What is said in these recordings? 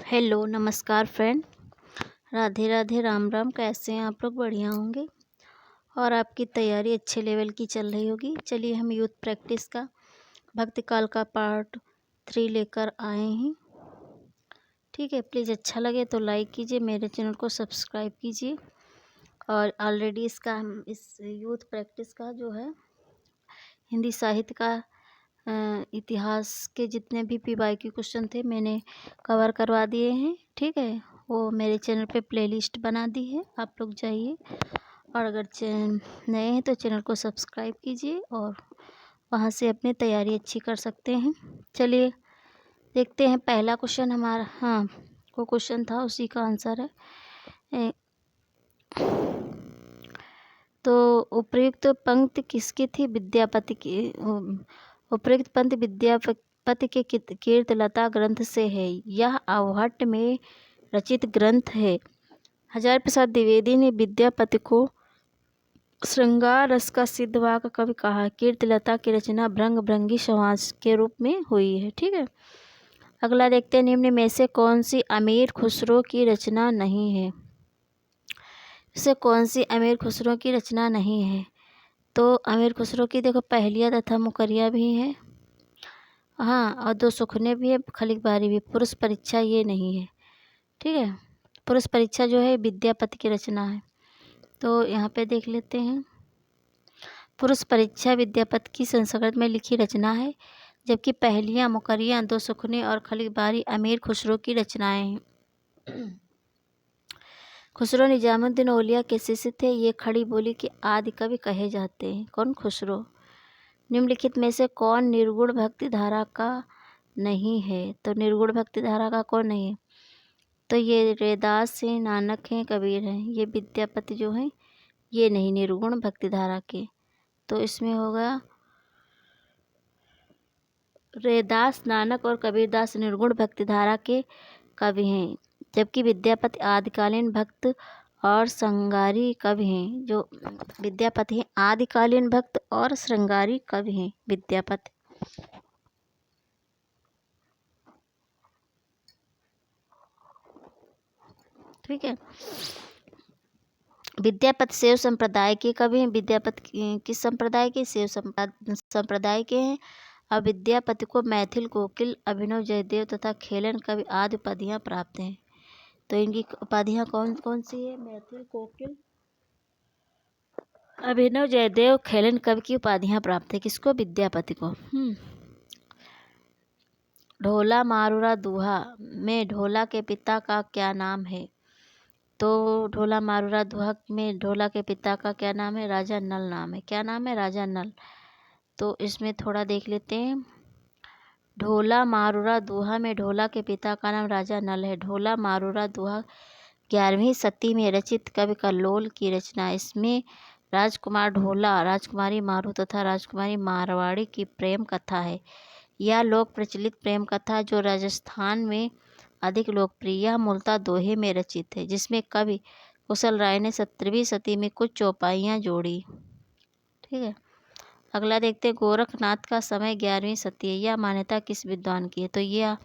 Hello, नमस्कार friend. Radhe Radhe, Ram Ram. कैसे हैं आप लोग? बढ़िया होंगे और आपकी तैयारी अच्छे लेवल की चल रही होगी। चलिए हम यूथ प्रैक्टिस का भक्ति काल का पार्ट 3 लेकर आए हैं। ठीक है, प्लीज़ अच्छा लगे तो लाइक कीजिए, मेरे चैनल को सब्सक्राइब कीजिए। और ऑलरेडी इसका हम इस यूथ प्रैक्टिस का जो है हिंदी साहित्य का इतिहास के जितने भी PYQ क्वेश्चन थे मैंने कवर करवा दिए हैं। ठीक है, वो मेरे चैनल पे प्लेलिस्ट बना दी है, आप लोग जाइए। और अगर नए हैं तो चैनल को सब्सक्राइब कीजिए और वहाँ से अपनी तैयारी अच्छी कर सकते हैं। चलिए देखते हैं पहला क्वेश्चन हमारा। हाँ, वो क्वेश्चन था, उसी का आंसर है। तो उपयुक्त पंक्ति किसकी थी? विद्यापति की। उपयुक्त पंक्ति विद्यापति के कीर्तलता ग्रंथ से है। यह आव्हाट में रचित ग्रंथ है। हजारी प्रसाद द्विवेदी ने विद्यापति को श्रृंगार रस का सिद्धवाक कवि कहा। कीर्तलता की रचना भृंग भृंगी समाज के रूप में हुई है। ठीक है, अगला देखते हैं, निम्न में से कौन सी अमीर खुसरो की रचना नहीं है? इसे कौन सी अमीर खुसरो की रचना नहीं है? तो अमीर खुसरो की देखो पहलिया तथा मुकरिया भी है, हाँ, और 2 सुखने भी है, खलिक बारी भी। पुरुष परीक्षा ये नहीं है। ठीक है, पुरुष परीक्षा जो है विद्यापति की रचना है। तो यहाँ पे देख लेते हैं, पुरुष परीक्षा विद्यापति की संस्कृत में लिखी रचना है, जबकि पहलियाँ, मुकरिया, 2 सुखने और खलिक बारी अमीर खुसरो की रचनाएं हैं। खुसरो निजामुद्दीन औलिया के शिष्य थे। ये खड़ी बोली के आदि कवि कहे जाते हैं। कौन? खुसरो। निम्नलिखित में से कौन निर्गुण भक्ति धारा का नहीं है? तो निर्गुण भक्ति धारा का कौन नहीं है? तो ये रैदास हैं, नानक हैं, कबीर हैं। ये विद्यापति जो हैं ये नहीं निर्गुण भक्ति धारा के। तो इसमें होगा रैदास, नानक और कबीरदास निर्गुण भक्ति धारा के कवि हैं, जबकि विद्यापति आदिकालीन भक्त और श्रृंगारी कवि हैं। जो विद्यापति हैं आदिकालीन भक्त और श्रृंगारी कवि हैं विद्यापति। ठीक है, विद्यापति शैव संप्रदाय के कवि हैं। विद्यापति किस संप्रदाय के? शैव संप्रदाय के हैं। और विद्यापति को मैथिल कोकिल, अभिनव जयदेव तथा खेलन कवि आदि उपाधियाँ प्राप्त हैं। तो इनकी उपाधियाँ कौन कौन सी है? मैथिल कोकिल, अभिनव जयदेव, खेलन कवि की उपाधियाँ प्राप्त है। किसको? विद्यापति को। ढोला मारूरा दूहा में ढोला के पिता का क्या नाम है? तो ढोला मारूरा दूहा में ढोला के पिता का क्या नाम है? राजा नल नाम है। क्या नाम है? राजा नल। तो इसमें थोड़ा देख लेते हैं। ढोला मारूरा दूहा में ढोला के पिता का नाम राजा नल है। ढोला मारूरा दूहा 11वीं सदी में रचित कवि कल्लोल की रचना। इसमें राजकुमार ढोला, राजकुमारी मारू तथा राजकुमारी मारवाड़ी की प्रेम कथा है। यह लोक प्रचलित प्रेम कथा जो राजस्थान में अधिक लोकप्रिय मूलतः दोहे में रचित है, जिसमें कवि कुशल राय ने 17वीं सदी में कुछ चौपाइयाँ जोड़ी। ठीक है, अगला देखते हैं, गोरखनाथ का समय 11वीं सदी है। यह मान्यता किस विद्वान की है? तो यह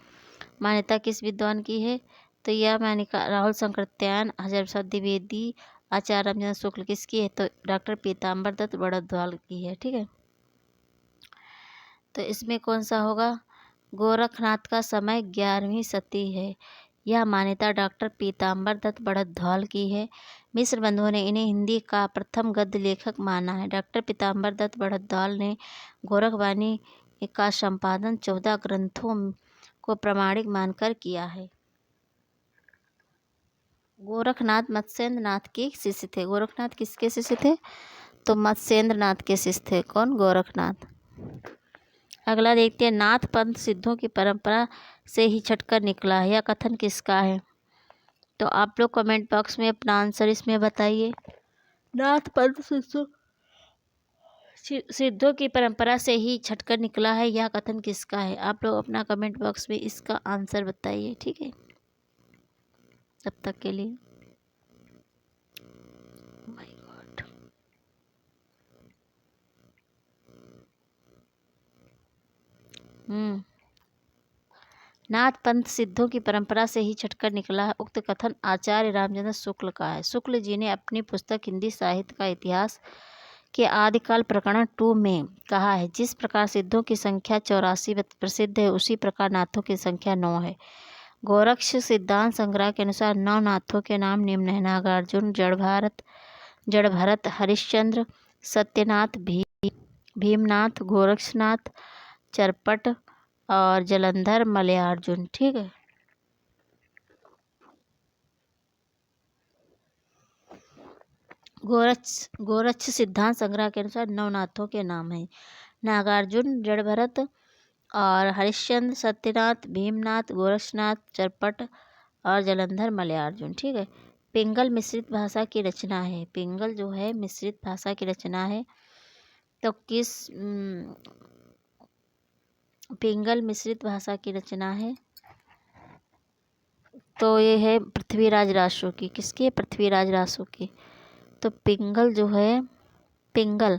मान्यता किस विद्वान की है? तो यह मान्यता राहुल शंकरत्यायन, हजारी प्रसाद द्विवेदी, आचार्य रामचंद्र शुक्ल किसकी है? तो डॉक्टर पीताम्बर दत्त बड़द्वाल की है। ठीक है, तो इसमें कौन सा होगा? गोरखनाथ का समय 11वीं सदी है। यह मान्यता डॉक्टर पीताम्बर दत्त बड़द्वाल की है। मिश्र बंधुओं ने इन्हें हिंदी का प्रथम गद्य लेखक माना है। डॉक्टर पीताम्बर दत्त बड़द्वाल ने गोरखवाणी का संपादन 14 ग्रंथों को प्रमाणिक मानकर किया है। गोरखनाथ मत्स्येंद्र नाथ के शिष्य थे। गोरखनाथ किसके शिष्य थे? तो मत्स्येंद्र नाथ के शिष्य थे। कौन? गोरखनाथ। अगला देखते हैं, नाथ पंथ सिद्धों की परंपरा से ही छटकर निकला है। यह कथन किसका है? तो आप लोग कमेंट बॉक्स में अपना आंसर इसमें बताइए। नाथ पंथ सिद्धों की परंपरा से ही छटकर निकला है, यह कथन किसका है? आप लोग अपना कमेंट बॉक्स में इसका आंसर बताइए। ठीक है, तब तक के लिए माय गॉड। नाथ पंथ सिद्धों की परंपरा से ही छटकर निकला है। उक्त कथन आचार्य रामचंद्र शुक्ल का है। शुक्ल जी ने अपनी पुस्तक हिंदी साहित्य का इतिहास के आदिकाल प्रकरण 2 में कहा है, जिस प्रकार सिद्धों की संख्या 84 प्रसिद्ध है, उसी प्रकार नाथों की संख्या 9 है। गोरक्ष सिद्धांत संग्रह के अनुसार 9 नाथों के नाम निम्न है: नागार्जुन, जड़भरत, हरिश्चंद्र, सत्यनाथ, भीमनाथ, गोरक्षनाथ, चरपट और जलंधर मलयार्जुन। ठीक है। गोरक्ष सिद्धांत संग्रह के अनुसार 9 नाथों के नाम हैं: नागार्जुन, जड़भरत और हरिश्चंद्र, सत्यनाथ, भीमनाथ, गोरक्षनाथ, चरपट और जलंधर मलयार्जुन। ठीक है। पिंगल मिश्रित भाषा की रचना है। पिंगल जो है मिश्रित भाषा की रचना है। तो पिंगल मिश्रित भाषा की रचना है तो ये है पृथ्वीराज रासो की। किसकी है? पृथ्वीराज रासो की। तो पिंगल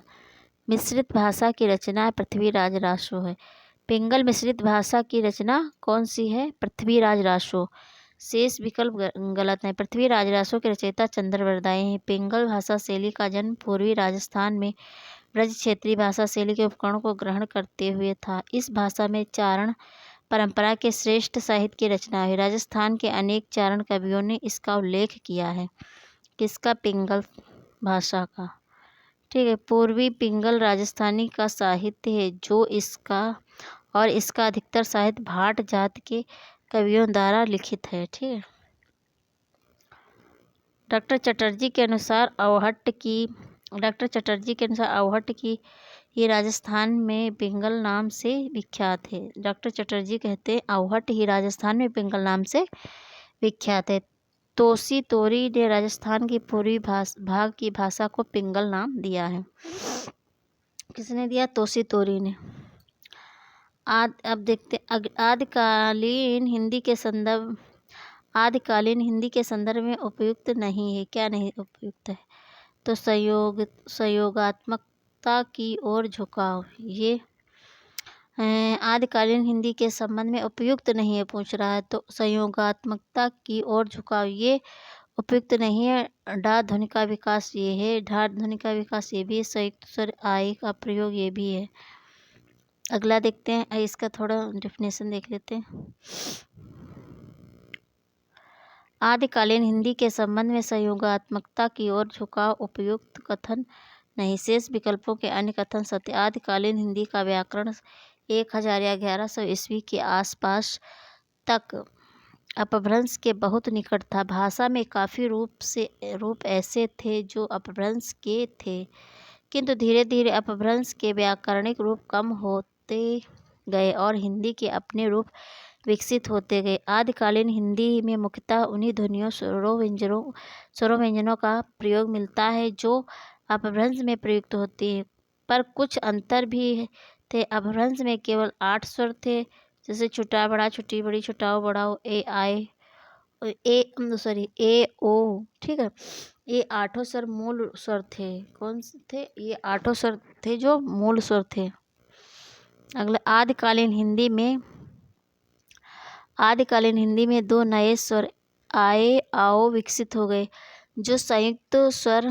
मिश्रित भाषा की रचना पृथ्वीराज रासो है। पिंगल मिश्रित भाषा की रचना कौन सी है? पृथ्वीराज रासो। शेष विकल्प गलत है। पृथ्वीराज रासो के रचयिता चंद्रवरदाई हैं। पिंगल भाषा शैली का जन्म पूर्वी राजस्थान में ब्रज क्षेत्रीय भाषा शैली के उपकरणों को ग्रहण करते हुए था। इस भाषा में चारण परंपरा के श्रेष्ठ साहित्य की रचना हुई। राजस्थान के अनेक चारण कवियों ने इसका उल्लेख किया है। किसका? पिंगल भाषा का। ठीक है। पूर्वी पिंगल राजस्थानी का साहित्य है जो इसका अधिकतर साहित्य भाट जात के कवियों द्वारा लिखित है। ठीक है। डॉक्टर चटर्जी के अनुसार अवहट्ट की ये राजस्थान में पिंगल नाम से विख्यात है। डॉक्टर चटर्जी कहते हैं अवहट्ट ही राजस्थान में पिंगल नाम से विख्यात है। तोसी तोरी ने राजस्थान की पूर्वी भाग की भाषा को पिंगल नाम दिया है। किसने दिया? तोसी तोरी ने। अब देखते आदिकालीन हिंदी के संदर्भ में उपयुक्त नहीं है। क्या नहीं उपयुक्त है? तो संयोगात्मकता की ओर झुकाव, ये आदिकालीन हिंदी के संबंध में उपयुक्त नहीं है पूछ रहा है। तो संयोगात्मकता की ओर झुकाव ये उपयुक्त नहीं है। ढा ध्वनि का विकास ये है। ढा ध्वनि का विकास ये भी है। संयुक्त स्वर आय का प्रयोग ये भी है। अगला देखते हैं, इसका थोड़ा डेफिनेशन देख लेते हैं। आदिकालीन हिंदी के संबंध में संयोगात्मकता की ओर झुकाव उपयुक्त कथन नहीं। शेष विकल्पों के अन्य कथन सत्य। आदिकालीन हिंदी का व्याकरण 1000 या 1100 ईस्वी के आसपास तक अपभ्रंश के बहुत निकट था। भाषा में काफ़ी रूप ऐसे थे जो अपभ्रंश के थे, किंतु धीरे धीरे अपभ्रंश के व्याकरणिक रूप कम होते गए और हिंदी के अपने रूप विकसित होते गए। आदिकालीन हिंदी में मुख्यतः उन्हीं ध्वनियों स्वरों व्यंजनों का प्रयोग मिलता है जो अपभ्रंश में प्रयुक्त होती है, पर कुछ अंतर भी थे। अपभ्रंश में केवल 8 स्वर थे, जैसे छुटा बड़ा, छुटी बड़ी, छुटाओ बड़ाओ, ए ओ। ठीक है। ये 8 स्वर मूल स्वर थे। कौन से थे? ये 8 स्वर थे जो मूल स्वर थे। अगला आदिकालीन हिंदी में 2 नए स्वर आए आओ विकसित हो गए, जो संयुक्त स्वर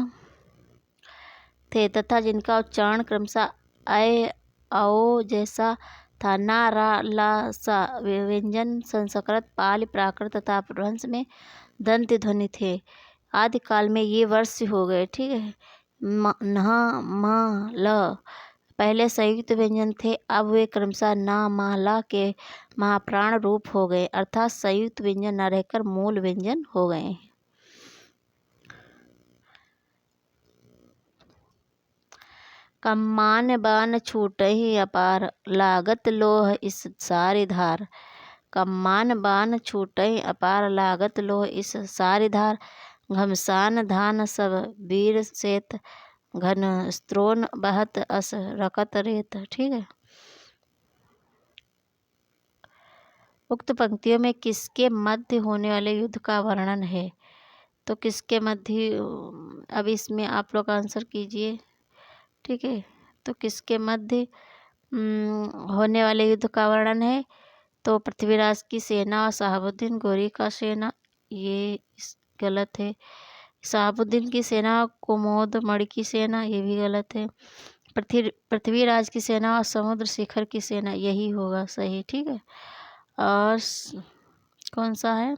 थे तथा जिनका उच्चारण क्रमशः आए आओ जैसा था। ना, रा, ला, सा व्यंजन संस्कृत, पाली, प्राकृत तथा अपभ्रंश में दंत ध्वनि थे। आदिकाल में ये वर्ष हो गए। ठीक है। न, म, ल पहले संयुक्त व्यंजन थे, अब वे क्रमशः न, म, ल के महाप्राण रूप हो गए, अर्थात संयुक्त व्यंजन न रहकर मूल व्यंजन हो गए। कम्मान बान छूटहि अपार, लागत लोह इस सारी धार। कम्मान बान छूटहि अपार, लागत लोह इस सारी धार। घमसान धान सब वीर सेत, घन स्त्रोण बहत अस रकत रेत। ठीक है। उक्त पंक्तियों में किसके मध्य होने वाले युद्ध का वर्णन है? तो किसके मध्य? अब इसमें आप लोग आंसर कीजिए। ठीक है। तो किसके मध्य? होने वाले युद्ध का वर्णन है। तो पृथ्वीराज की सेना और शहाबुद्दीन गौरी का सेना, ये गलत है। शहाबुद्दीन की सेना कुमोद मणि की सेना, ये भी गलत है। पृथ्वीराज की सेना और समुद्र शिखर की सेना, यही होगा सही। ठीक है, और कौन सा है,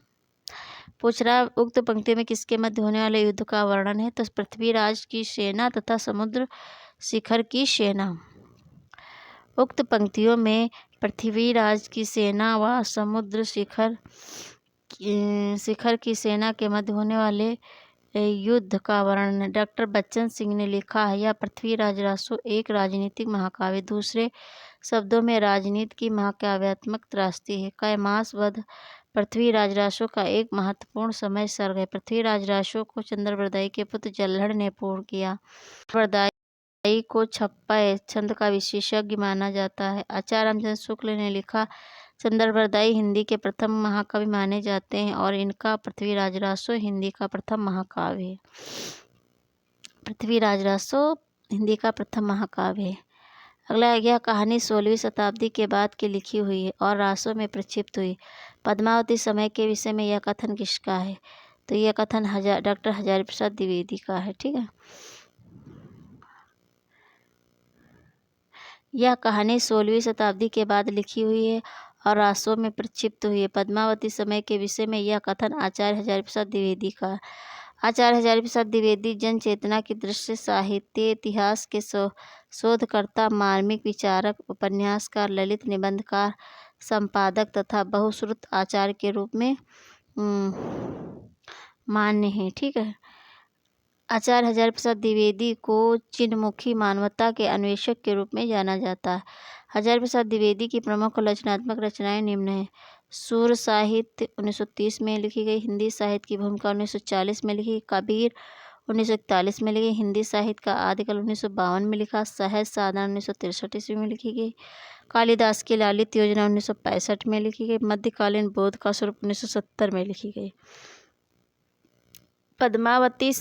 पूछ रहा है उक्त पंक्ति में किसके मध्य होने वाले युद्ध का वर्णन है। तो पृथ्वीराज की सेना तथा समुद्र शिखर की सेना। उक्त पंक्तियों में पृथ्वीराज की सेना व समुद्र शिखर की सेना के मध्य होने वाले युद्ध का वर्णन है। डॉक्टर बच्चन सिंह ने लिखा है, यह पृथ्वीराज रासो एक राजनीतिक महाकाव्य, दूसरे शब्दों में राजनीति की महाकाव्यात्मक त्रासदी है। कैमास वध पृथ्वीराज रासो का एक महत्वपूर्ण समय सर्ग है। पृथ्वीराज रासो को चंद्रबरदाई के पुत्र जल्हड़ ने पूर्ण किया। बरदाई को छप्पय छंद का विशेषज्ञ माना जाता है। आचार्य रामचंद्र शुक्ल ने लिखा, चंद्रबरदाई हिंदी के प्रथम महाकवि माने जाते हैं और इनका पृथ्वीराज रासो हिंदी का प्रथम महाकाव्य है। पृथ्वीराज रासो हिंदी का प्रथम महाकाव्य है। अगला, यह कहानी 16वीं शताब्दी के बाद की लिखी हुई है और रासो में प्रक्षिप्त हुई। पद्मावती समय के विषय में यह कथन किसका है। तो यह कथन डॉक्टर हजारी प्रसाद द्विवेदी का है। ठीक है, यह कहानी 16वीं शताब्दी के बाद लिखी हुई है और रासो में प्रक्षिप्त हुई है। पद्मावती समय के विषय में यह कथन आचार्य हजारी प्रसाद द्विवेदी का। आचार्य हजारी प्रसाद द्विवेदी जन चेतना की दृष्टि से साहित्य इतिहास के शोधकर्ता, मार्मिक विचारक, उपन्यासकार, ललित निबंधकार, संपादक तथा बहुश्रुत आचार्य के रूप में मान्य है। ठीक है, आचार्य हजारी प्रसाद द्विवेदी को चिन्हमुखी मानवता के अन्वेषक के रूप में जाना जाता है। हजारी प्रसाद द्विवेदी की प्रमुख रचनात्मक रचनाएं निम्न हैं। सूर साहित्य 1930 में लिखी गई, हिंदी साहित्य की भूमिका 1940 में लिखी, कबीर 1941 में लिखी, हिंदी साहित्य का आदिकाल 1952 में लिखा, सहज साधारण 1963 ईस्वी में लिखी गई, कालिदास की लालित योजना 1965 में लिखी गई, मध्यकालीन बोध का स्वरूप 1970 में लिखी गई। पद्मावती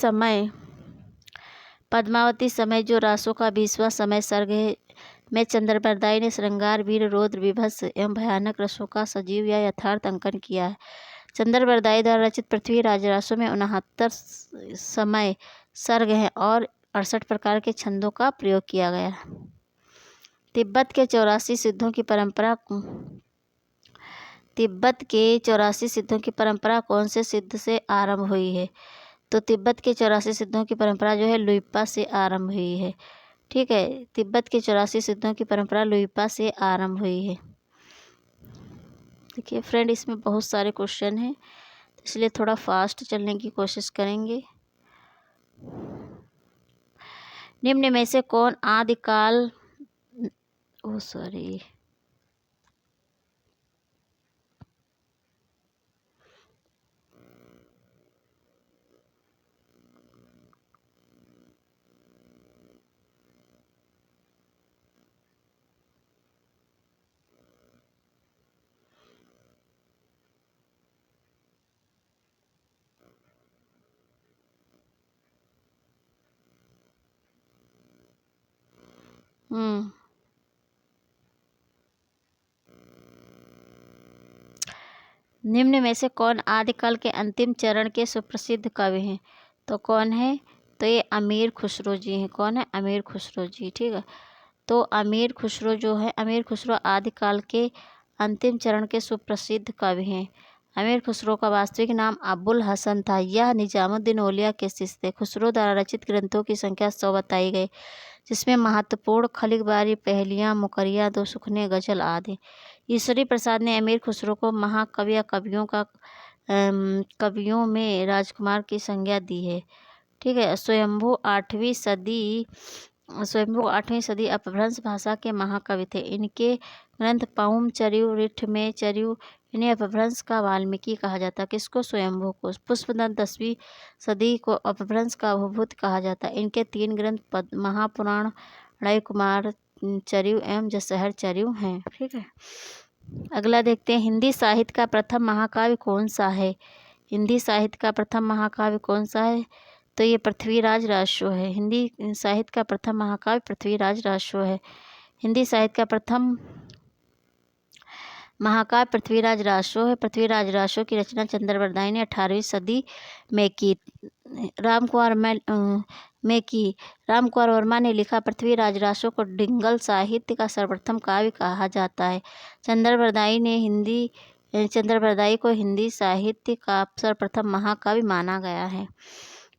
समय जो रासो का 20वां समय सर्ग है, में चंद्रबरदाई ने श्रृंगार, वीर, रौद्र, विभत्स एवं भयानक रसों का सजीव या यथार्थ अंकन किया है। चंद्रबरदाई द्वारा रचित पृथ्वीराज रासो में 69 समय सर्ग हैं और 68 प्रकार के छंदों का प्रयोग किया गया। तिब्बत के 84 सिद्धों की परंपरा कौन से सिद्ध से आरंभ हुई है। तो तिब्बत के 84 सिद्धों की परंपरा जो है लुइपा से आरंभ हुई है। ठीक है, तिब्बत के 84 सिद्धों की परंपरा लुइपा से आरंभ हुई है। देखिए फ्रेंड, इसमें बहुत सारे क्वेश्चन हैं, इसलिए थोड़ा फास्ट चलने की कोशिश करेंगे। निम्न में से कौन आदिकाल निम्न में से कौन आदिकाल के अंतिम चरण के सुप्रसिद्ध कवि हैं। तो कौन है, तो ये अमीर खुसरो जी हैं। कौन है, अमीर खुसरो जी। ठीक है, तो अमीर खुसरो जो है, अमीर खुसरो आदिकाल के अंतिम चरण के सुप्रसिद्ध कवि हैं। अमीर खुसरो का वास्तविक नाम अबुल हसन था। यह निजामुद्दीन औलिया के शिष्य थे। खुसरो द्वारा रचित ग्रंथों की संख्या 100 बताई गई, जिसमें महत्वपूर्ण खलिकबारी, पहेलियाँ, मुकरिया, दो सुखने, गजल आदि। ईश्वरी प्रसाद ने अमीर खुसरो को महाकवि या कवियों में राजकुमार की संज्ञा दी है। ठीक है, स्वयंभू 8वीं सदी अपभ्रंश भाषा के महाकवि थे। इनके ग्रंथ पौम चरियु, रिठ में चरियु, इन्हें अपभ्रंश का वाल्मीकि कहा जाता। किसको, स्वयंभू को। पुष्पदंत 10वीं सदी को अपभ्रंश का भूभूत कहा जाता। इनके 3 ग्रंथ महापुराण, णय कुमार चरियु एवं जसहर चरियु हैं। ठीक है, अगला देखते हैं, हिंदी साहित्य का प्रथम महाकाव्य कौन सा है। हिंदी साहित्य का प्रथम महाकाव्य कौन सा है। तो ये पृथ्वीराज रासो है। हिंदी साहित्य का प्रथम महाकाव्य पृथ्वीराज रासो है। हिंदी साहित्य का प्रथम महाकाव्य पृथ्वीराज रासो है। पृथ्वीराज रासो की रचना चंद्रबरदाई ने 18वीं सदी में की। रामकुमार वर्मा ने लिखा। पृथ्वीराज रासो को डिंगल साहित्य का सर्वप्रथम काव्य कहा जाता है। चंद्रबरदाई को हिंदी साहित्य का सर्वप्रथम महाकाव्य माना गया है।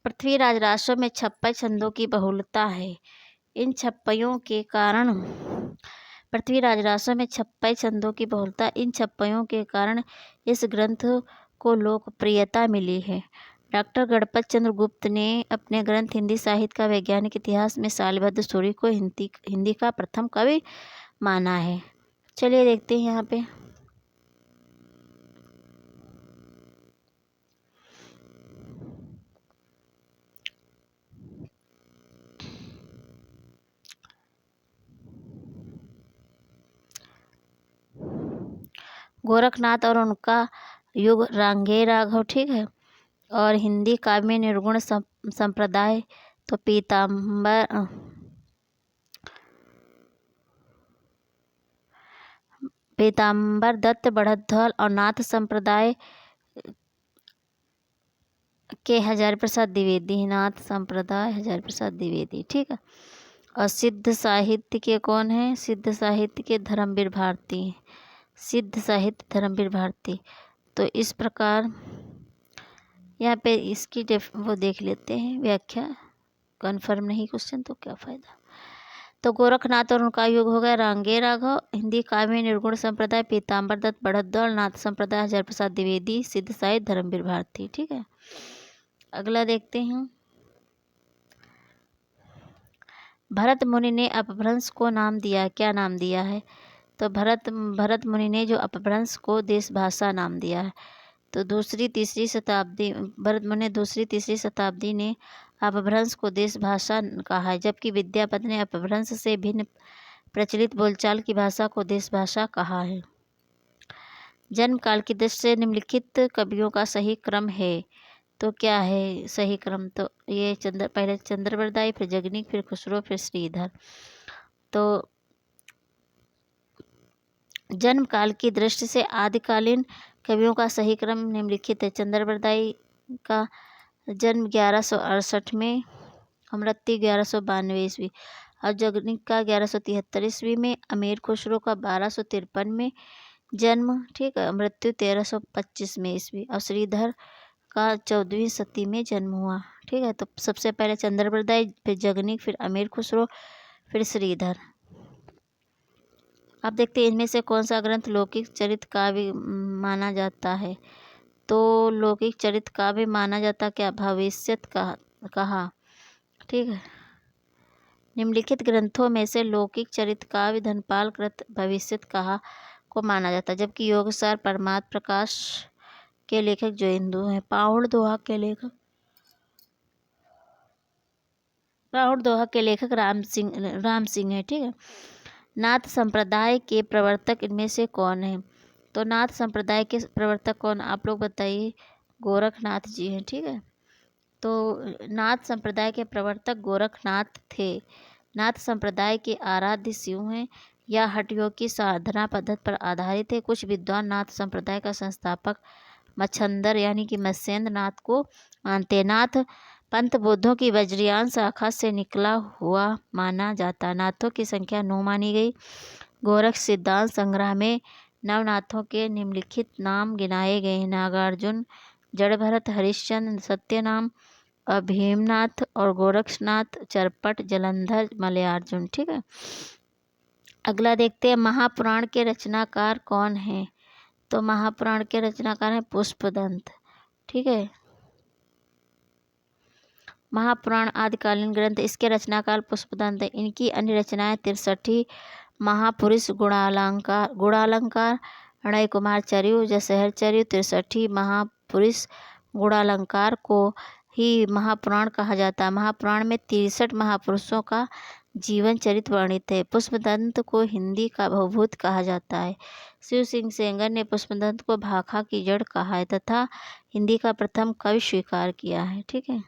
पृथ्वीराज रासो में 56 छंदों की बहुलता है। इन 56 के कारण पृथ्वीराज रासो में 56 छंदों की बहुलता इन 56 के कारण इस ग्रंथ को लोकप्रियता मिली है। डॉक्टर गणपत चंद्र गुप्त ने अपने ग्रंथ हिंदी साहित्य का वैज्ञानिक इतिहास में सालिभद्र सूरी को हिंदी का प्रथम कवि माना है। चलिए देखते हैं यहाँ पे। गोरखनाथ और उनका युग रांगे राघव, ठीक है। और हिंदी काव्य में निर्गुण संप्रदाय तो पीताम्बर दत्त बढ़द्वाल और नाथ संप्रदाय के हजारी प्रसाद द्विवेदी, नाथ संप्रदाय हजारी प्रसाद द्विवेदी, ठीक है। और सिद्ध साहित्य के कौन है? सिद्ध साहित्य के धर्मवीर भारती, सिद्ध साहित्य धर्मवीर भारती। तो इस प्रकार यहाँ पे इसकी वो देख लेते हैं व्याख्या। कन्फर्म नहीं क्वेश्चन तो क्या फ़ायदा। तो गोरखनाथ और उनका युग हो गया रांगे राघव। हिंदी काव्य में निर्गुण संप्रदाय पीताम्बर दत्त बढ़द्वाल, नाथ संप्रदाय हजारी प्रसाद द्विवेदी, सिद्ध साहित्य धर्मवीर भारती, ठीक है। अगला देखते हैं। भरत मुनि ने अपभ्रंश को नाम दिया, क्या नाम दिया है? तो भरत मुनि ने जो अपभ्रंश को देश भाषा नाम दिया है। तो भरत मुनि ने दूसरी तीसरी शताब्दी ने अपभ्रंश को देश भाषा कहा है, जबकि विद्यापति ने अपभ्रंश से भिन्न प्रचलित बोलचाल की भाषा को देश भाषा कहा है। जन्म काल की दृष्टि से निम्नलिखित कवियों का सही क्रम है। तो क्या है सही क्रम? तो ये पहले चंद्रबरदाई, फिर जगनीक, फिर खुसरो, फिर श्रीधर। तो जन्म काल की दृष्टि से आदिकालीन कवियों का सही क्रम निम्नलिखित है। चंद्रबरदाई का जन्म 1168 में, मृत्यु 1192 ईस्वी। और जगनीक का 1173 ईस्वी में। अमीर खुसरो का 1253 में जन्म, ठीक है, मृत्यु 1325 में ईस्वी। और श्रीधर का 14वीं शती में जन्म हुआ, ठीक है। तो सबसे पहले चंद्रबरदाई, फिर जगनीक, फिर अमीर खुसरो, फिर श्रीधर। अब देखते हैं इनमें से कौन सा ग्रंथ लौकिक चरित्र काव्य माना जाता है। तो लौकिक चरित्र काव्य माना जाता क्या? भविष्यत कहा, ठीक है। निम्नलिखित ग्रंथों में से लौकिक चरित्र काव्य धनपाल कृत भविष्यत कहा को माना जाता है, जबकि योगसार परमात्म प्रकाश के लेखक जो हिंदू हैं, पाहुड़ दोहा के लेखक राम सिंह है, ठीक है। नाथ संप्रदाय के प्रवर्तक इनमें से कौन है? तो नाथ संप्रदाय के प्रवर्तक कौन, आप लोग बताइए। गोरखनाथ जी हैं, ठीक है। तो नाथ संप्रदाय के प्रवर्तक गोरखनाथ थे। नाथ संप्रदाय के आराध्य शिव हैं या हठयोग की साधना पद्धति पर आधारित है। कुछ विद्वान नाथ संप्रदाय का संस्थापक मच्छंदर यानी कि मत्स्येंद्र नाथ को मानते। नाथ पंथ बौद्धों की वज्रयान शाखा से निकला हुआ माना जाता। नाथों की संख्या 9 मानी गई। गोरख सिद्धांत संग्रह में नवनाथों के निम्नलिखित नाम गिनाए गए हैं। नागार्जुन, जड़भरत, हरिश्चंद्र, सत्यनाम, भीमनाथ और गोरक्षनाथ, चरपट, जलंधर, मलयार्जुन, ठीक है। अगला देखते हैं महापुराण के रचनाकार कौन हैं। तो महापुराण के रचनाकार हैं पुष्पदंत, ठीक है। महापुराण आदिकालीन ग्रंथ, इसके रचनाकार पुष्पदंत है। इनकी अन्य रचनाएं 63 महापुरुष गुणालंकार, अणय कुमार चर्यु, जसहर चर्यु, 63 महापुरुष गुणालंकार को ही महापुराण कहा जाता है। महापुराण में 63 महापुरुषों का जीवन चरित्र वर्णित है। पुष्पदंत को हिंदी का भवभूत कहा जाता है। शिव सिंह सेंगर ने पुष्पदंत को भाखा की जड़ कहा है तथा हिंदी का प्रथम कवि स्वीकार किया है, ठीक है।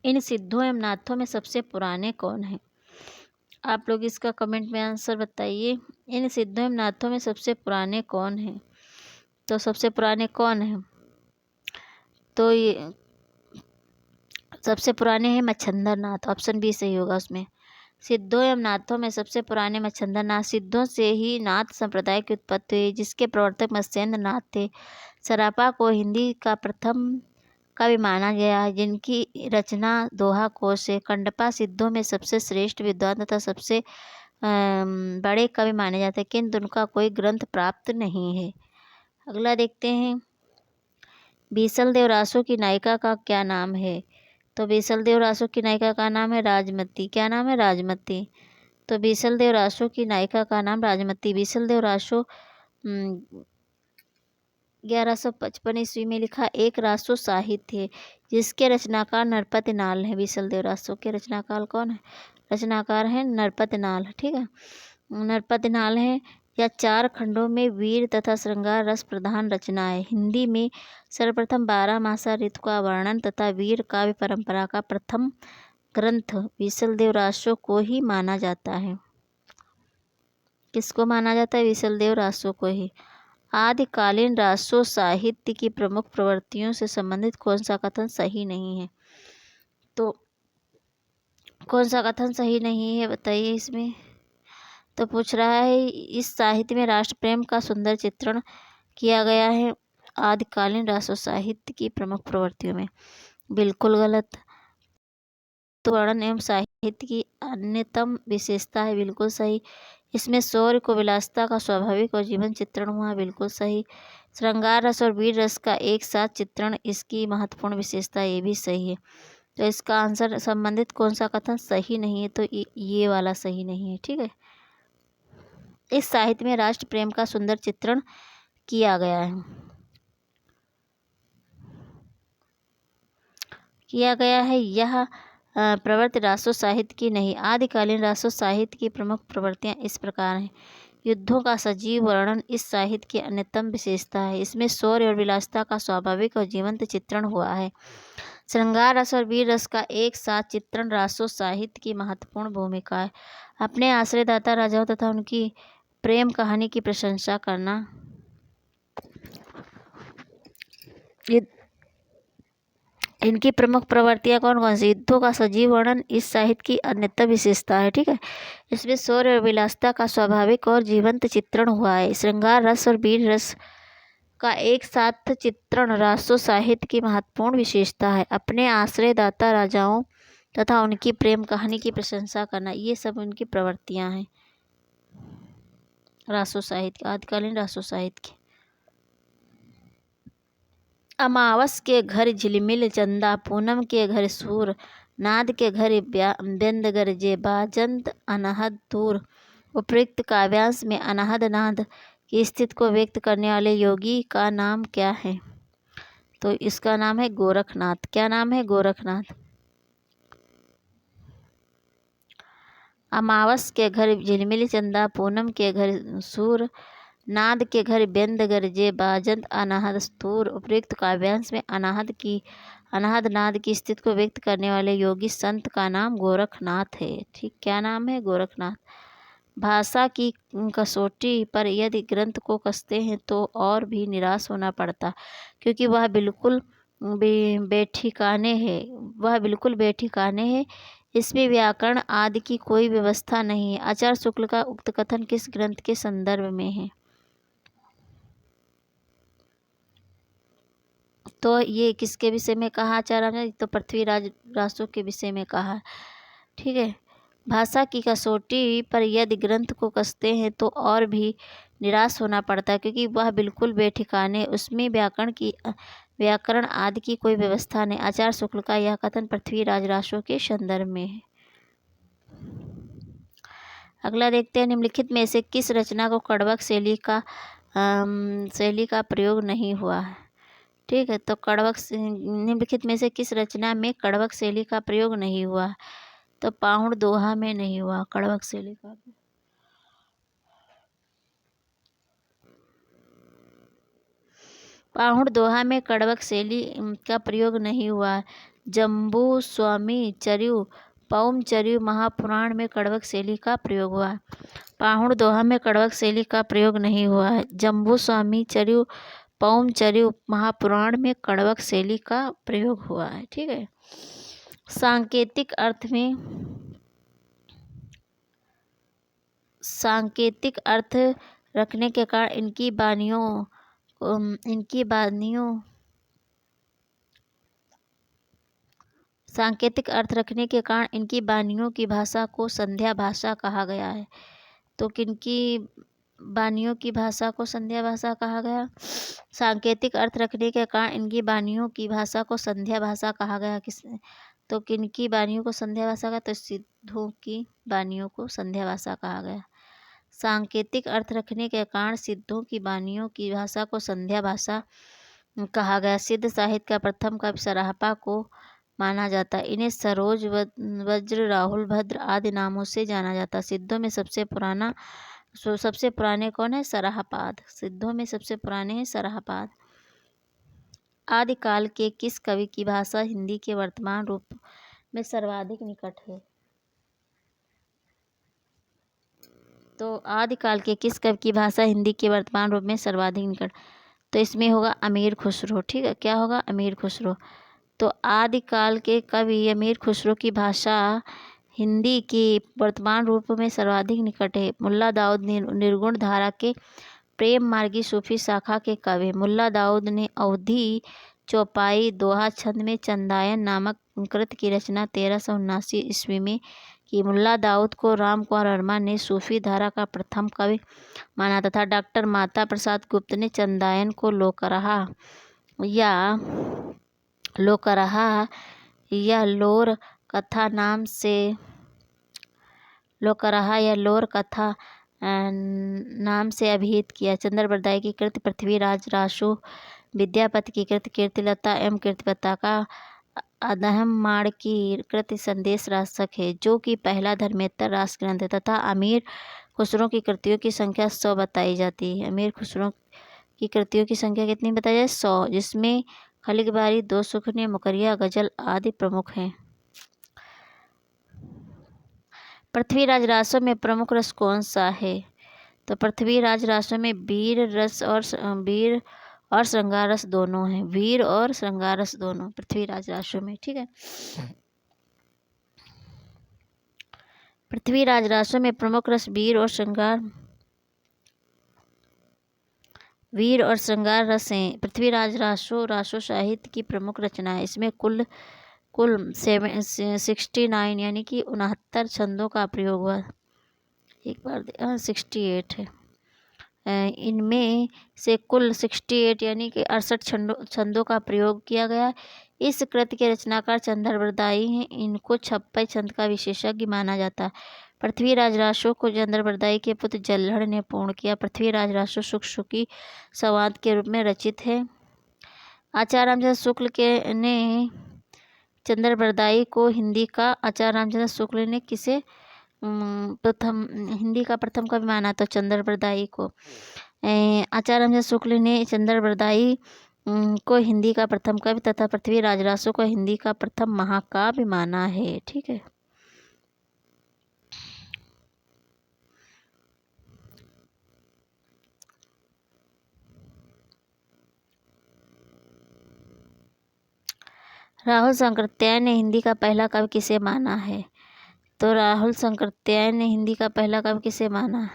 इन सिद्धों एवं नाथों में सबसे पुराने कौन हैं? आप लोग इसका कमेंट में आंसर बताइए। इन सिद्धों एवं नाथों में सबसे पुराने कौन हैं? तो सबसे पुराने कौन हैं? तो ये सबसे पुराने हैं मच्छंदर नाथ। ऑप्शन बी सही होगा उसमें। सिद्धों एवं नाथों में सबसे पुराने मच्छंदर नाथ। सिद्धों से ही नाथ संप्रदाय की उत्पत्ति हुई, जिसके प्रवर्तक मत्स्येंद्र नाथ थे। सरापा को हिंदी का प्रथम कवि माना गया है, जिनकी रचना दोहा कोश है। कंडपा सिद्धों में सबसे श्रेष्ठ विद्वान तथा सबसे बड़े कवि माने जाते हैं, किंतु उनका कोई ग्रंथ प्राप्त नहीं है। अगला देखते हैं, बीसल देव रासो की नायिका का क्या नाम है? तो बीसल देव रासो की नायिका का नाम है राजमती। क्या नाम है? राजमती। तो बीसल देव रासो की नायिका का नाम राजमती। बीसल देव रासो 1155 ईस्वी में लिखा एक रासो साहित्य है, जिसके रचनाकार नरपति नाल है। बीसल देव रासो के रचनाकार कौन है? रचनाकार है नरपति नाल। ठीक है, नरपति नाल है। यह 4 खंडों में वीर तथा श्रृंगार रस प्रधान रचना है। हिंदी में सर्वप्रथम 12 मासा ऋतु का वर्णन तथा वीर काव्य परंपरा का प्रथम ग्रंथ बीसल देव रासो को ही माना जाता है। किसको माना जाता है? बीसल देव रासो को ही। आदिकालीन रासो साहित्य की प्रमुख प्रवृत्तियों से संबंधित कौन सा कथन सही नहीं है? तो कौन सा कथन सही नहीं है बताइए इसमें। तो पूछ रहा है, इस साहित्य में राष्ट्र प्रेम का सुंदर चित्रण किया गया है आदिकालीन रासो साहित्य की प्रमुख प्रवृत्तियों में। बिल्कुल गलत। तो वर्णन एवं साहित्य की अन्यतम विशेषता है। बिल्कुल सही। इसमें शौर्य को विलासिता का स्वाभाविक और जीवन चित्रण हुआ। बिल्कुल सही। श्रृंगार रस और वीर रस का एक साथ चित्रण इसकी महत्वपूर्ण विशेषता। ये भी सही है। तो इसका आंसर संबंधित कौन सा कथन सही नहीं है? तो ये वाला सही नहीं है। ठीक है, इस साहित्य में राष्ट्र प्रेम का सुंदर चित्रण किया गया है। यह प्रवृत्ति रासो साहित्य की नहीं। आदिकालीन रासो साहित्य की प्रमुख प्रवृत्तियां इस प्रकार हैं। युद्धों का सजीव वर्णन इस साहित्य की अन्यतम विशेषता है। इसमें शौर्य और विलासिता का स्वाभाविक और जीवंत चित्रण हुआ है। श्रृंगार रस और वीर रस का एक साथ चित्रण रासो साहित्य की महत्वपूर्ण भूमिका है। अपने आश्रयदाता राजाओं तथा उनकी प्रेम कहानी की प्रशंसा करना। इनकी प्रमुख प्रवृत्तियां कौन कौन सी? युद्धों का सजीव वर्णन इस साहित्य की अन्यतम विशेषता है। ठीक है, इसमें शौर्य और विलासिता का स्वाभाविक और जीवंत चित्रण हुआ है। श्रृंगार रस और वीर रस का एक साथ चित्रण रासो साहित्य की महत्वपूर्ण विशेषता है। अपने आश्रयदाता राजाओं तथा उनकी प्रेम कहानी की प्रशंसा करना, ये सब उनकी प्रवृत्तियां हैं रासो साहित्य, आदिकालीन रासो साहित्य की। अमावस के घर झिलमिल चंदा, पूनम के घर सूर, नाद के घर व्यंद गरजे, बाजंत अनहद दूर। उपयुक्त काव्यांश में अनहद नाद की स्थिति को व्यक्त करने वाले योगी का नाम क्या है? तो इसका नाम है गोरखनाथ। क्या नाम है? गोरखनाथ। अमावस के घर झिलमिल चंदा, पूनम के घर सूर, नाद के घर व्यंद गरजे, बाजंत अनाहद स्तूर। उपयुक्त काव्यांश में अनाहद नाद की स्थिति को व्यक्त करने वाले योगी संत का नाम गोरखनाथ है। ठीक, क्या नाम है? गोरखनाथ। भाषा की कसौटी पर यदि ग्रंथ को कसते हैं तो और भी निराश होना पड़ता, क्योंकि वह बिल्कुल बेठिकाने है। इसमें व्याकरण आदि की कोई व्यवस्था नहीं है। आचार्य शुक्ल का उक्त कथन किस ग्रंथ के संदर्भ में है? तो ये किसके विषय में कहा आचार्य ने? तो पृथ्वीराज रासो के विषय में कहा। ठीक है, भाषा की कसौटी पर यदि ग्रंथ को कसते हैं तो और भी निराश होना पड़ता है, क्योंकि वह बिल्कुल बेठिकाने, उसमें व्याकरण आदि की कोई व्यवस्था नहीं। आचार्य शुक्ल का यह कथन पृथ्वीराज रासो के संदर्भ में है। अगला देखते हैं, निम्नलिखित में से किस रचना को कड़वक शैली का प्रयोग नहीं हुआ है? ठीक है, तो निम्नलिखित में से किस रचना में कड़वक शैली का प्रयोग नहीं हुआ? तो पाहुड़ दोहा में नहीं हुआ कड़वक शैली का। पाहुड़ दोहा में कड़वक शैली का प्रयोग नहीं हुआ। जम्बू स्वामी चर्यु पौम चर्यु महापुराण में कड़वक शैली का प्रयोग हुआ। पाहुड़ दोहा में कड़वक शैली का प्रयोग नहीं हुआ है। जम्बू स्वामी चर्यु पौम चर्यु महापुराण में कड़वक शैली का प्रयोग हुआ है। ठीक है। सांकेतिक अर्थ रखने के कारण इनकी बानियों की भाषा को संध्या भाषा कहा गया है। तो किनकी बानियों की भाषा को संध्या भाषा कहा गया? सांकेतिक अर्थ रखने के कारण इनकी बानियों की भाषा को संध्या भाषा कहा गया। तो किनकी बानियों को संध्या भाषा का? तो सिद्धों की बानियों को संध्या भाषा कहा गया। सांकेतिक अर्थ रखने के कारण सिद्धों की बानियों की भाषा को संध्या भाषा कहा गया। सिद्ध साहित्य का प्रथम कवि सराहपा को माना जाता। इन्हें सरोज, वज्र, राहुल, भद्र आदि नामों से जाना जाता। सिद्धों में सबसे पुराने कौन है? सराहपाद। सिद्धों में सबसे पुराने हैं सराहपाद। आदिकाल के किस कवि की भाषा हिंदी के वर्तमान रूप में सर्वाधिक निकट है? तो आदिकाल के किस कवि की भाषा हिंदी के वर्तमान रूप में सर्वाधिक निकट? तो इसमें होगा अमीर खुसरो। ठीक है, क्या होगा? अमीर खुसरो। तो आदिकाल के कवि अमीर खुसरो की भाषा हिंदी के वर्तमान रूप में सर्वाधिक निकट है। मुल्ला दाऊद निर्गुण धारा के प्रेम मार्गी सूफी शाखा के कवि। मुल्ला दाऊद ने अवधी चौपाई दोहा छंद में चंदायन नामक कृत की रचना 1379 ईस्वी में की। मुल्ला दाऊद को राम कुंवर वर्मा ने सूफी धारा का प्रथम कवि माना तथा डॉक्टर माता प्रसाद गुप्त ने चंदायन को लोकरहा या लोर कथा नाम से अभिहित किया। चंद्रबरदाई की कृति पृथ्वीराज रासो, विद्यापति की कृति कीर्तिलता एवं कीर्तिलता का अदहमाण की कृति संदेश रासक है, जो कि पहला धर्मेतर रास ग्रंथ है तथा अमीर खुसरो की कृतियों की संख्या 100 बताई जाती है। अमीर खुसरो की कृतियों की संख्या कितनी बताई जाए? 100, जिसमें खलिक बारी, दो सुखने, मुकरिया, गजल आदि प्रमुख हैं। पृथ्वीराज रासों में प्रमुख रस कौन सा है? तो पृथ्वीराज रासों में वीर और श्रृंगार रस दोनों हैं। वीर और श्रृंगार रस दोनों पृथ्वीराज रासों में। ठीक है। पृथ्वीराज रासों में प्रमुख रस वीर और श्रृंगार रस हैं। पृथ्वीराज रासो साहित्य की प्रमुख रचना है। इसमें कुल 69 यानी कि 69 छंदों का प्रयोग हुआ। 68 है। इनमें से कुल 68 यानी कि 68 छंदों का प्रयोग किया गया। इस कृति के रचनाकार चंद्रबरदाई हैं। इनको 56 छंद का विशेषज्ञ माना जाता है। पृथ्वीराज रासो को चंद्रबरदाई के पुत्र जल्हड़ ने पूर्ण किया। पृथ्वीराज रासो शुकी संवाद के रूप में रचित है। आचार्य रामचंद्र शुक्ल ने चंद्रबरदाई को हिंदी का प्रथम कवि माना। तो चंद्रबरदाई को आचार्य रामचंद्र शुक्ल ने चंद्रबरदाई को हिंदी का प्रथम कवि तथा पृथ्वीराज रासो को हिंदी का प्रथम महाकाव्य माना है। ठीक है। राहुल शंकरत्यायन ने हिंदी का पहला कवि किसे माना है? तो राहुल शंकरत्यायन ने हिंदी का पहला कवि किसे माना है?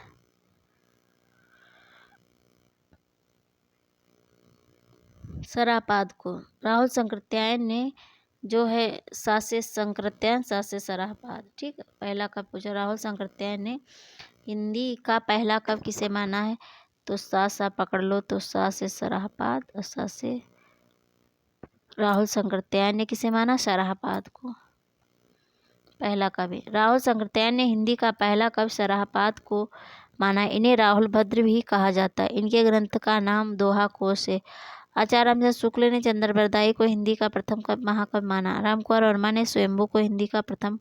सराहपाद को। राहुल शंकरत्यायन ने जो है सासे शंकरत्यायन सासे सराहपाद। ठीक है। पहला कवि पूछा। राहुल शंकरत्यायन ने हिंदी का पहला कवि किसे माना है? तो सा पकड़ लो। तो सा से सराहपाद और सा से राहुल शंकरत्यायन ने किसे माना? सराहपाद को पहला कवि। राहुल शंकरत्यायन ने हिंदी का पहला कवि सराहपाद को माना। इन्हें राहुल भद्र भी कहा जाता है। इनके ग्रंथ का नाम दोहा कोश है। आचार्य रामचंद्र शुक्ल ने चंद्रबरदाई को हिंदी का प्रथम महाकवि माना। राम कुंवर वर्मा ने स्वयंभू को हिंदी का प्रथम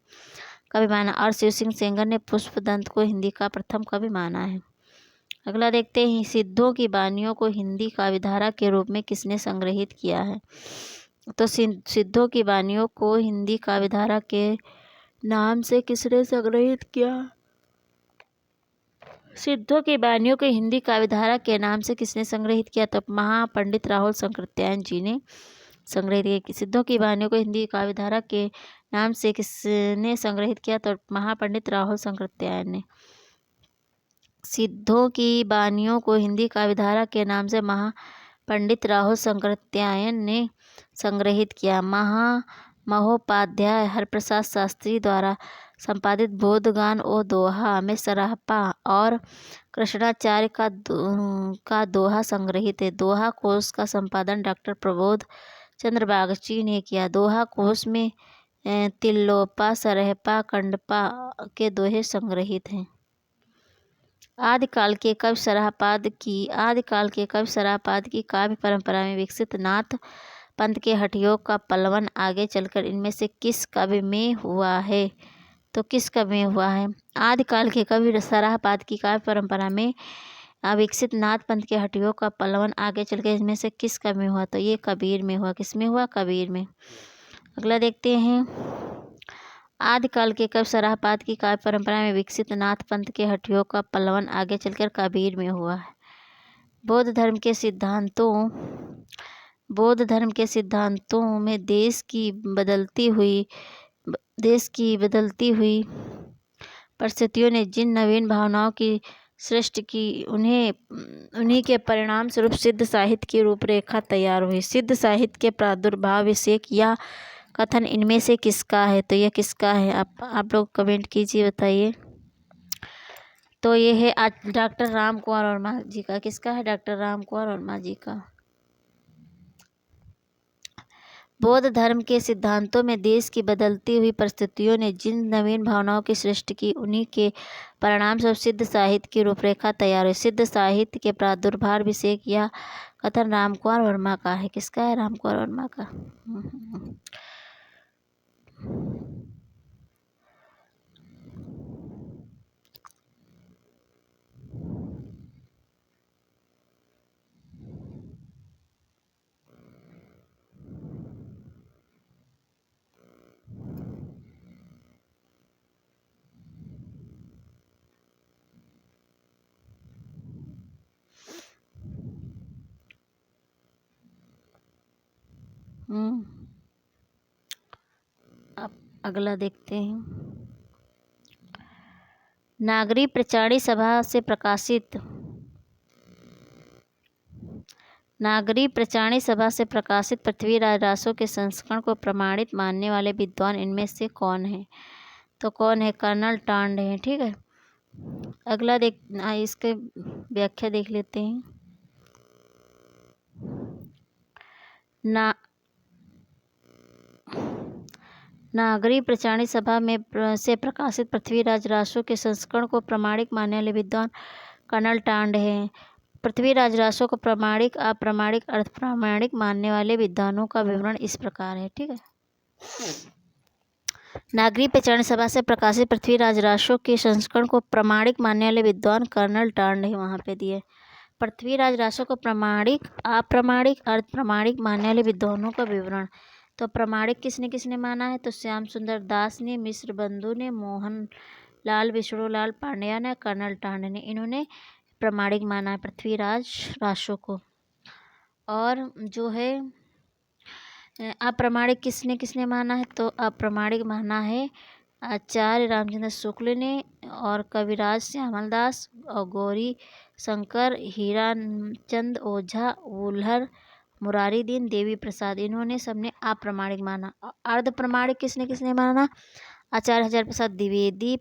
कवि माना और शिव सिंह सेंगर ने पुष्पदंत को हिंदी का प्रथम कवि माना है। अगला देखते हैं, सिद्धों की वाणियों को हिंदी काव्यधारा के रूप में किसने संग्रहित किया है? तो सिद्धों की वाणियों को हिंदी काव्यधारा के नाम से किसने संग्रहित किया? सिद्धों की वाणियों को हिंदी काव्यधारा के नाम से किसने संग्रहित किया? तो महापंडित राहुल शंकरत्यायन जी ने संग्रहित किया। सिद्धों की वाणियों को हिंदी काव्यधारा के नाम से किसने संग्रहित किया? तो महापंडित राहुल शंकरत्यायन ने। सिद्धों की वाणियों को हिंदी काव्यधारा के नाम से महापंडित राहुल शंकरत्यायन ने संग्रहित किया। महोपाध्याय हरप्रसाद शास्त्री द्वारा संपादित बोधगान और दोहा में सरापा और कृष्णाचार्य का दोहा संग्रहित है। दोहा कोश का संपादन डॉक्टर प्रबोध चंद्र बागची ने किया। दोहा कोश में तिल्लोपा, सरहपा, कंडपा के दोहे संग्रहित हैं। आदिकाल के कवि सरापाद की काव्य परंपरा में विकसित नाथ पंथ के हठयोग का पल्लवन आगे चलकर इनमें से किस कवि में हुआ है? तो किस कवि में हुआ है? आदिकाल के कवि सरापाद की काव्य परंपरा में विकसित नाथ पंथ के हठयोग का पल्लवन आगे चलकर इनमें से किस कवि में हुआ? तो ये कबीर में हुआ। किस में हुआ? कबीर में। अगला देखते हैं, आदिकाल के कवि सरापाद की काव्य परंपरा में विकसित नाथ पंथ के हठयोग का पल्लवन आगे चलकर कबीर में हुआ है। बौद्ध धर्म के सिद्धांतों में देश की बदलती हुई परिस्थितियों ने जिन नवीन भावनाओं की सृष्टि की उन्हीं के परिणाम स्वरूप सिद्ध साहित्य की रूपरेखा तैयार हुई। सिद्ध साहित्य के प्रादुर्भाव विषयक यह कथन इनमें से किसका है? तो यह किसका है? आप लोग कमेंट कीजिए, बताइए। तो ये है डॉक्टर राम कुंवर वर्मा जी का। किसका है? डॉक्टर राम कुंवर वर्मा जी का। बौद्ध धर्म के सिद्धांतों में देश की बदलती हुई परिस्थितियों ने जिन नवीन भावनाओं की सृष्टि की उन्हीं के परिणाम स्वरूप सिद्ध साहित्य की रूपरेखा तैयार हुई। सिद्ध साहित्य के प्रादुर्भाव विषयक यह कथन राम कुंवर वर्मा का है। किसका है? राम कुंवर वर्मा का। अब अगला देखते हैं, नागरी प्रचारणी सभा से प्रकाशित पृथ्वीराज रासो के संस्करण को प्रमाणित मानने वाले विद्वान इनमें से कौन है? तो कौन है? कर्नल टांड है। ठीक है। अगला इसके व्याख्या देख लेते हैं। नागरी प्रचारणी सभा से प्रकाशित पृथ्वीराज रासो के संस्करण को प्रमाणिक मानने वाले विद्वान कर्नल टांड है। पृथ्वीराज रासो को प्रमाणिक, अप्रमाणिक, अर्धप्रामाणिक मानने वाले विद्वानों का विवरण इस प्रकार है। ठीक है। नागरी प्रचारणी सभा से प्रकाशित पृथ्वीराज रासो के संस्करण को प्रमाणिक मानने वाले विद्वान कर्नल टांड है। वहाँ पे दिए पृथ्वीराज रासो को प्रमाणिक, अप्रमाणिक, अर्धप्रामाणिक मानने वाले विद्वानों का विवरण। तो प्रमाणिक किसने माना है? तो श्याम सुंदर दास ने, मिश्र बंधु ने, मोहन लाल विष्णुलाल पांड्या ने, कर्नल टांड ने, इन्होंने प्रमाणिक माना है पृथ्वीराज रासो को। और जो है अप्रमाणिक किसने माना है? तो अप्रमाणिक माना है आचार्य रामचंद्र शुक्ल ने और कविराज श्यामल दास और गौरी शंकर, हीराचंद ओझा, वुल्हर, मुरारी दीन, देवी प्रसाद, इन्होंने सबने अप्रमाणिक माना। अर्धप्रमाणिक किसने माना? आचार्य हजारी प्रसाद द्विवेदी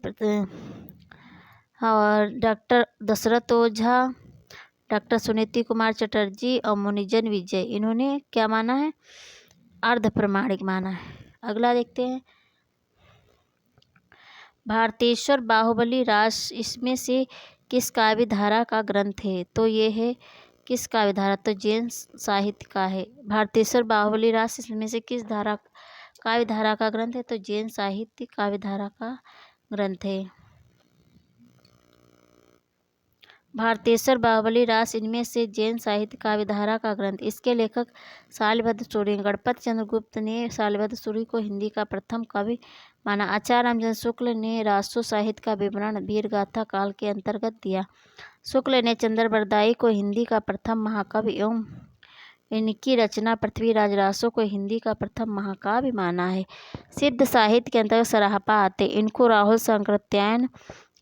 और डॉक्टर दशरथ ओझा, डॉक्टर सुनीति कुमार चटर्जी और मुनिजन विजय, इन्होंने क्या माना है? अर्धप्रमाणिक माना है। अगला देखते हैं, भारतेश्वर बाहुबली रास इसमें से किस काव्य धारा का ग्रंथ है? तो ये है किस काव्य धारा? तो जैन साहित्य का है। भारतेश्वर बाहुबली रास इसमें से किस काव्य धारा का ग्रंथ है? तो जैन साहित्य काव्य धारा का ग्रंथ है। भारतेश्वर बाहुबली रास इनमें से जैन साहित्य काव्यधारा का ग्रंथ। इसके लेखक शालिभद्र सूरि। गणपति चंद्रगुप्त ने शालिभद्र सूरि को हिंदी का प्रथम कवि माना। आचार्य रामचंद्र शुक्ल ने रासो साहित्य का विवरण वीरगाथा काल के अंतर्गत दिया। शुक्ल ने चंद्रबरदाई को हिंदी का प्रथम महाकवि एवं इनकी रचना पृथ्वीराज रासो को हिंदी का प्रथम महाकाव्य माना है। सिद्ध साहित्य के अंतर्गत सराहपा आते, इनको राहुल सांकृत्यायन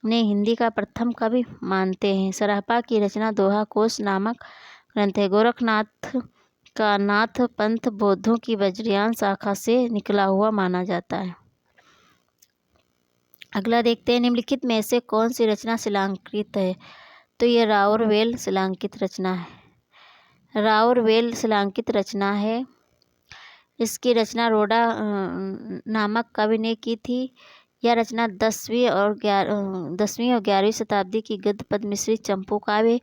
ने हिंदी का प्रथम कवि मानते हैं। सराहपा की रचना दोहा कोश नामक ग्रंथ है। गोरखनाथ का नाथ पंथ बौद्धों की वज्रयान शाखा से निकला हुआ माना जाता है। अगला देखते हैं, निम्नलिखित में से कौन सी रचना शिलांकित है? तो ये राउरवेल शिलांकित रचना है। राउरवेल शिलांकित रचना है। इसकी रचना रोडा नामक कवि ने की थी। यह रचना 10वीं और 11वीं शताब्दी की गद्य पद मिश्रित चंपू काव्य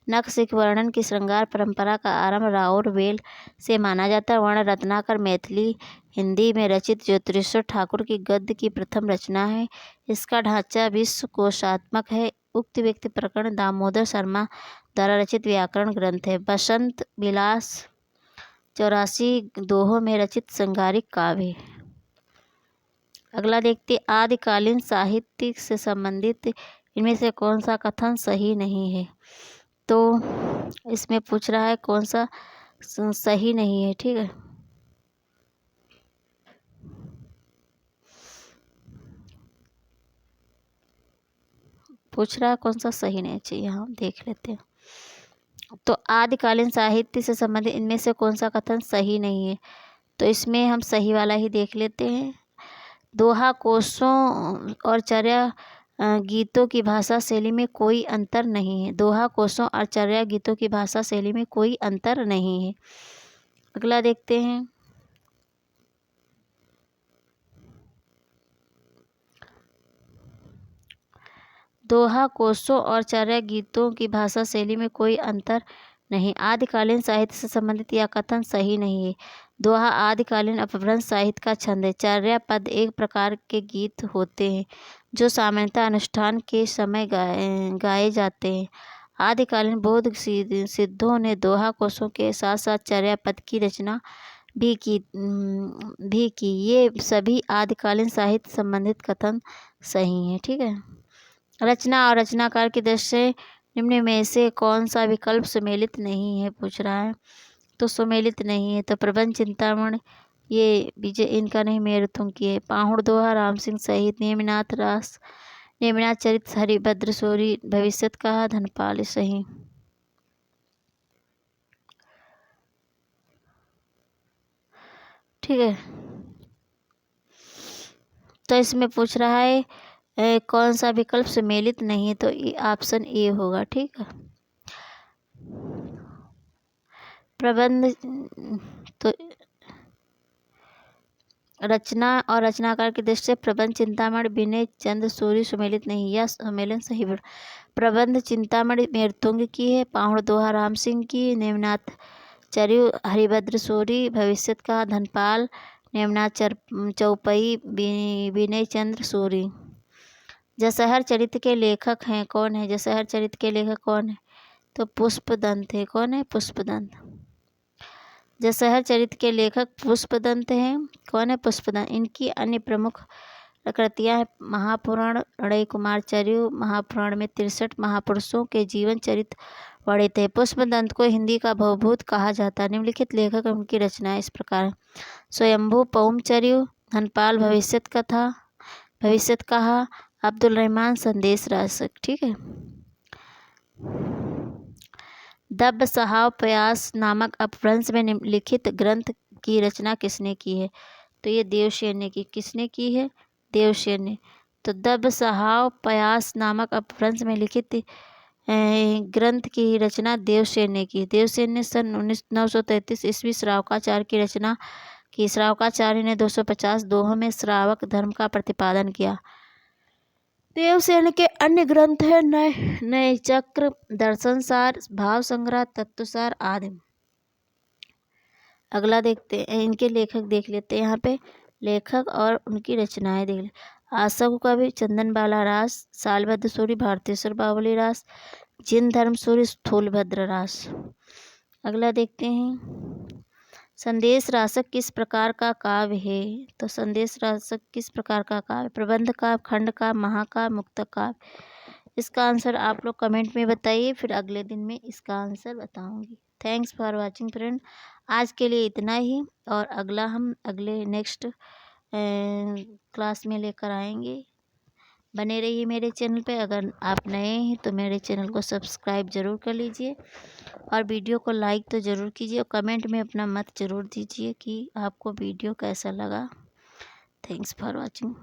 नखशिख वर्णन की श्रृंगार परंपरा का आरंभ राउरवेल से माना जाता है। वर्ण रत्नाकर मैथिली हिंदी में रचित ज्योतिरेश्वर ठाकुर की गद्य की प्रथम रचना है। इसका ढांचा विश्व कोशात्मक है। उक्त व्यक्ति प्रकरण दामोदर शर्मा द्वारा रचित व्याकरण ग्रंथ है। बसंत विलास 84 दोहों में रचित श्रृंगारिक काव्य। अगला देखते, आदिकालीन साहित्य से संबंधित इनमें से कौन सा कथन सही नहीं है? तो इसमें पूछ रहा है कौन सा सही नहीं है। ठीक है, पूछ रहा है कौन सा सही नहीं चाहिए। हम देख लेते हैं। तो आदिकालीन साहित्य से संबंधित इनमें से कौन सा कथन सही नहीं है? तो इसमें हम सही वाला ही देख लेते हैं। दोहा कोशों और चर्या गीतों की भाषा शैली में कोई अंतर नहीं है। दोहा कोशों और चर्या गीतों की भाषा शैली में कोई अंतर नहीं है। अगला देखते हैं, दोहा कोशों और चर्या गीतों की भाषा शैली में कोई अंतर नहीं। आदिकालीन साहित्य से संबंधित यह कथन सही नहीं है। दोहा आदिकालीन अपभ्रंश साहित्य का छंद है। चर्या पद एक प्रकार के गीत होते हैं जो सामान्यतः अनुष्ठान के समय गाए जाते हैं। आदिकालीन बौद्ध सिद्धों ने दोहा कोशों के साथ साथ चर्या पद की रचना भी की। ये सभी आदिकालीन साहित्य संबंधित कथन सही हैं। ठीक है, रचना और रचनाकार की दृष्टि से निम्न में से कौन सा विकल्प सुमेलित नहीं है? पूछ रहा है। तो सुमेलित नहीं है तो प्रबंध चिंतामण ये विजय इनका नहीं, मेरुथुंग की है। पाहुड़ दोहा राम सिंह सहित नेमिनाथ रास, नेमिनाथ चरित हरिभद्र सूरि, भविष्यत कहा धनपाल सही। ठीक है, तो इसमें पूछ रहा है कौन सा विकल्प सुमेलित नहीं है? तो ऑप्शन ए होगा। ठीक है, प्रबंध तो रचना और रचनाकार की दृष्टि से प्रबंध चिंतामणि विनय चंद्र सूरि सुमेलित नहीं। यह सम्मेलन सही। प्रबंध चिंतामणि मेरुतुंग की है। पाहुड़ दोहा राम सिंह की। नेमिनाथ चरयु हरिभद्र सूरि, भविष्यत का धनपाल, नेमिनाथ चौपई विनय चंद्र सूरि। जसहर चरित्र के लेखक हैं कौन है? जसहर चरित्र के लेखक कौन है? तो पुष्पदंत है। कौन है? पुष्पदंत। जसहर चरित्र के लेखक पुष्पदंत हैं। कौन है? पुष्पदंत। इनकी अन्य प्रमुख कृतियां हैं महापुराण, रणय कुमार चरयु। महापुराण में 63 महापुरुषों के जीवन चरित्र वर्णित है। पुष्पदंत को हिंदी का भवभूत कहा जाता है। निम्नलिखित लेखक उनकी रचनाएं इस प्रकार हैं। स्वयंभू पौम चरयु, धनपाल भविष्यत कथा, भविष्यत कहा, अब्दुल रहमान संदेश रासक। ठीक है, दब सहाव प्रयास नामक अपभ्रंश में निम्नलिखित ग्रंथ की रचना किसने की है? तो ये देवसेन ने की। किसने की है? देवसेन ने। तो दब सहाव प्रयास नामक अपभ्रंश में लिखित ग्रंथ की रचना देवसेन ने की। देवसेन ने सन 933 ईस्वी श्रावकाचार्य की रचना की। श्रावकाचार्य ने 250 दोहों में श्रावक धर्म का प्रतिपादन किया। देवसेन के अन्य ग्रंथ हैं नय चक्र, दर्शन सार, भाव संग्रह, तत्वसार आदि। अगला देखते हैं, इनके लेखक देख लेते हैं। यहाँ पे लेखक और उनकी रचनाएं देख ले। आशा कवि, चंदन बाला रास, शालिभद्र सूरि, भारतेश्वर बाहुबली रास, जिन धर्म सूर्य स्थूल भद्र रास। अगला देखते हैं, संदेश रासक किस प्रकार का काव्य है? तो संदेश रासक किस प्रकार का काव्य? प्रबंध काव्य, खंड काव्य, महाकाव्य, मुक्तक काव्य। इसका आंसर आप लोग कमेंट में बताइए, फिर अगले दिन में इसका आंसर बताऊंगी। Thanks for watching friend. आज के लिए इतना ही, और अगला हम अगले नेक्स्ट क्लास में लेकर आएंगे। बने रहिए मेरे चैनल पे। अगर आप नए हैं तो मेरे चैनल को सब्सक्राइब ज़रूर कर लीजिए, और वीडियो को लाइक तो ज़रूर कीजिए, और कमेंट में अपना मत ज़रूर दीजिए कि आपको वीडियो कैसा लगा। Thanks for watching.